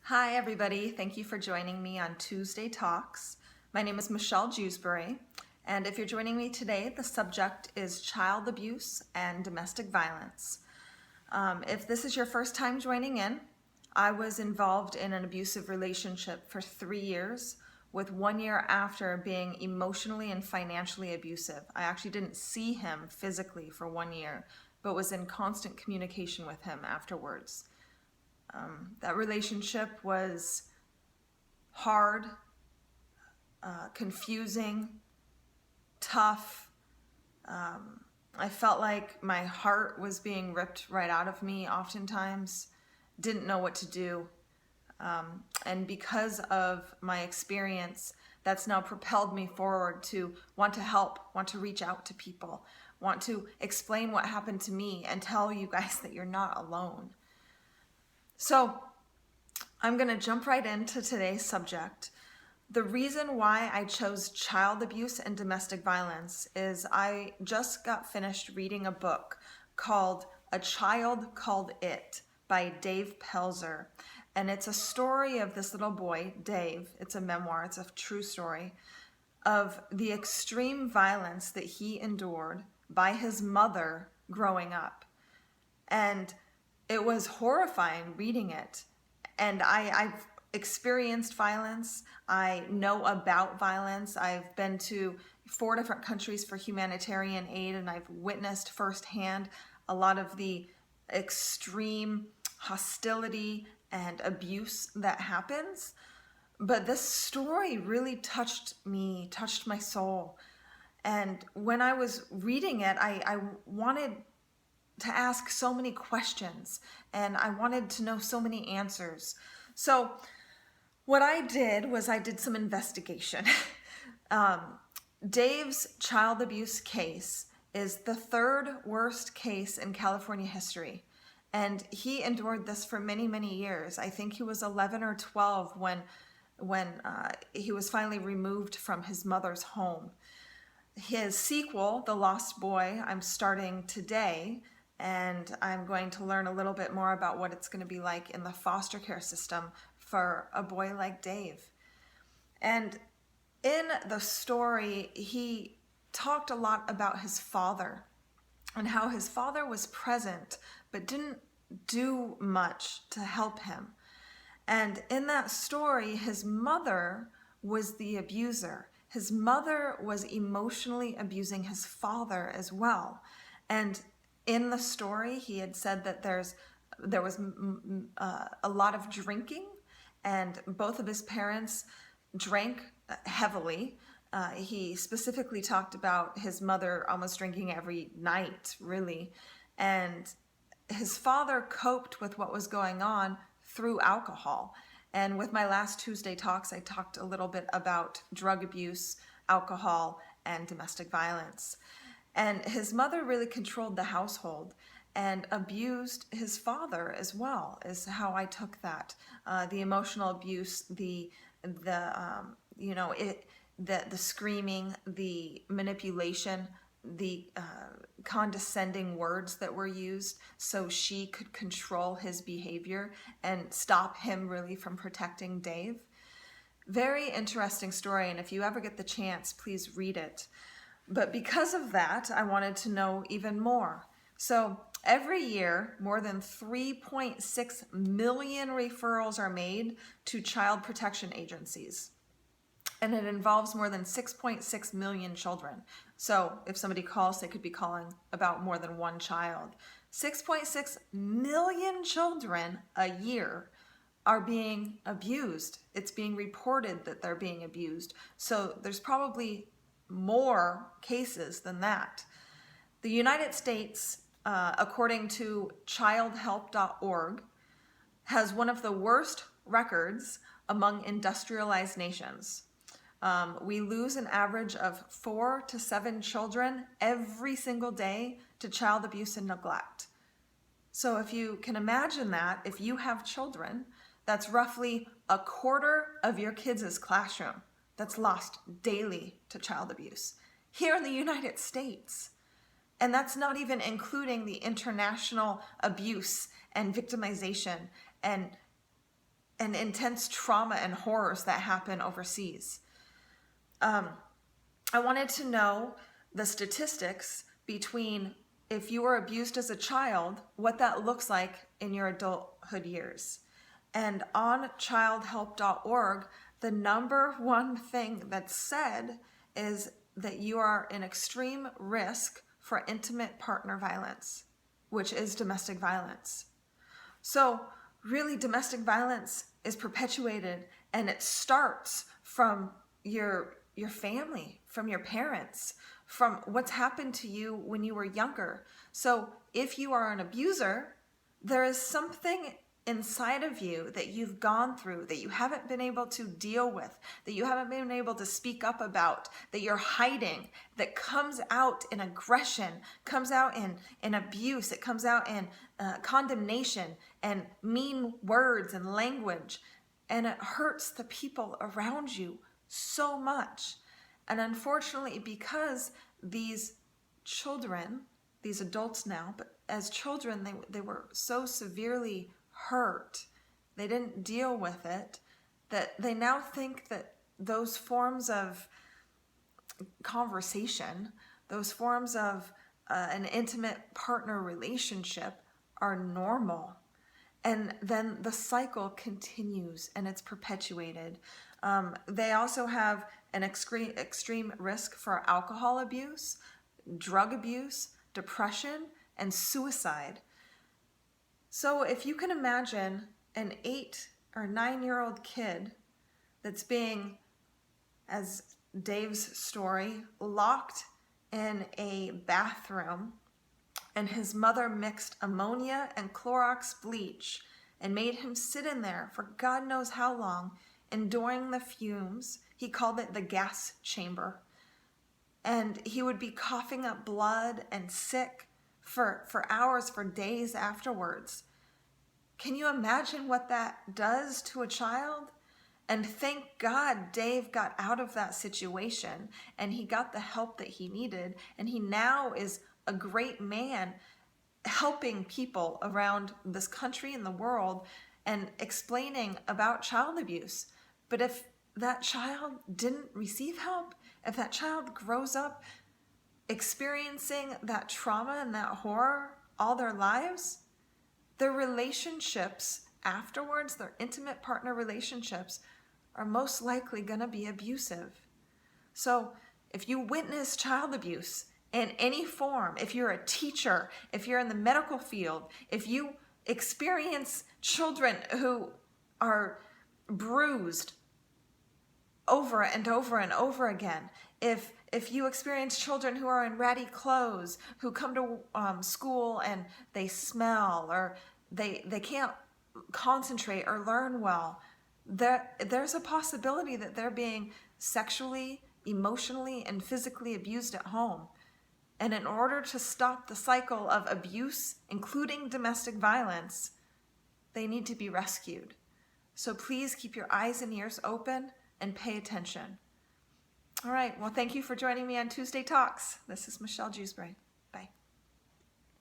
Hi, everybody. Thank you for joining me on Tuesday Talks. My name is Michelle Jewsbury, and if you're joining me today, the subject is child abuse and domestic violence. If this is your first time joining in, I was involved in an abusive relationship for 3 years, with 1 year after being emotionally and financially abusive. I actually didn't see him physically for 1 year, but was in constant communication with him afterwards. That relationship was hard, confusing, tough. I felt like my heart was being ripped right out of me oftentimes, didn't know what to do. And because of my experience, that's now propelled me forward to want to help, want to reach out to people, want to explain what happened to me and tell you guys that you're not alone. So I'm going to jump right into today's subject. The reason why I chose child abuse and domestic violence is I just got finished reading a book called A Child Called It by Dave Pelzer. And it's a story of this little boy, Dave. It's a memoir, it's a true story of the extreme violence that he endured by his mother growing up. And it was horrifying reading it. And I've experienced violence. I know about violence. I've been to 4 different countries for humanitarian aid, and I've witnessed firsthand a lot of the extreme hostility and abuse that happens. But this story really touched me, touched my soul. And when I was reading it, I wanted to ask so many questions, and I wanted to know so many answers. So what I did was I did some investigation. Dave's child abuse case is the 3rd worst case in California history. And he endured this for many, many years. I think he was 11 or 12 when he was finally removed from his mother's home. His sequel, The Lost Boy, I'm starting today, and I'm going to learn a little bit more about what it's going to be like in the foster care system for a boy like Dave. And in the story, he talked a lot about his father and how his father was present but didn't do much to help him. And in that story, his mother was the abuser. His mother was emotionally abusing his father as well. And in the story, he had said that there was a lot of drinking, and both of his parents drank heavily. He specifically talked about his mother almost drinking every night, really. And his father coped with what was going on through alcohol. And with my last Tuesday Talks, I talked a little bit about drug abuse, alcohol, and domestic violence. And his mother really controlled the household and abused his father as well, is how I took that. The emotional abuse, the screaming, the manipulation, the condescending words that were used so she could control his behavior and stop him really from protecting Dave. Very interesting story, and if you ever get the chance, please read it. But because of that, I wanted to know even more. So every year, more than 3.6 million referrals are made to child protection agencies. And it involves more than 6.6 million children. So if somebody calls, they could be calling about more than one child. 6.6 million children a year are being abused. It's being reported that they're being abused. So there's probably more cases than that. The United States, according to childhelp.org, has one of the worst records among industrialized nations. We lose an average of 4 to 7 children every single day to child abuse and neglect. So if you can imagine that, if you have children, that's roughly a quarter of your kids' classroom that's lost daily to child abuse here in the United States. And that's not even including the international abuse and victimization and and intense trauma and horrors that happen overseas. I wanted to know the statistics between if you were abused as a child, what that looks like in your adulthood years. And on childhelp.org, the number one thing that's said is that you are in extreme risk for intimate partner violence, which is domestic violence. So really, domestic violence is perpetuated, and it starts from your family, from your parents, from what's happened to you when you were younger. So if you are an abuser, there is something inside of you that you've gone through, that you haven't been able to deal with, that you haven't been able to speak up about, that you're hiding, that comes out in aggression, comes out in abuse, it comes out in condemnation and mean words and language. And it hurts the people around you so much. And unfortunately, because these children, these adults now, but as children, they were so severely hurt, they didn't deal with it, that they now think that those forms of conversation, those forms of an intimate partner relationship are normal. And then the cycle continues and it's perpetuated. They also have an extreme risk for alcohol abuse, drug abuse, depression, and suicide. So if you can imagine an 8 or 9-year-old kid that's being, as Dave's story, locked in a bathroom, and his mother mixed ammonia and Clorox bleach and made him sit in there for God knows how long, enduring the fumes. He called it the gas chamber. And he would be coughing up blood and sick for hours, for days afterwards. Can you imagine what that does to a child? And thank God Dave got out of that situation and he got the help that he needed. And he now is a great man helping people around this country and the world and explaining about child abuse. But if that child didn't receive help, if that child grows up experiencing that trauma and that horror all their lives, their relationships afterwards, their intimate partner relationships, are most likely going to be abusive. So if you witness child abuse in any form, if you're a teacher, if you're in the medical field, if you experience children who are bruised over and over and over again, if you experience children who are in ratty clothes, who come to school and they smell, or they can't concentrate or learn well, there's a possibility that they're being sexually, emotionally, and physically abused at home. And in order to stop the cycle of abuse, including domestic violence, they need to be rescued. So please keep your eyes and ears open and pay attention. All right, well, thank you for joining me on Tuesday Talks. This is Michelle Jewsbury.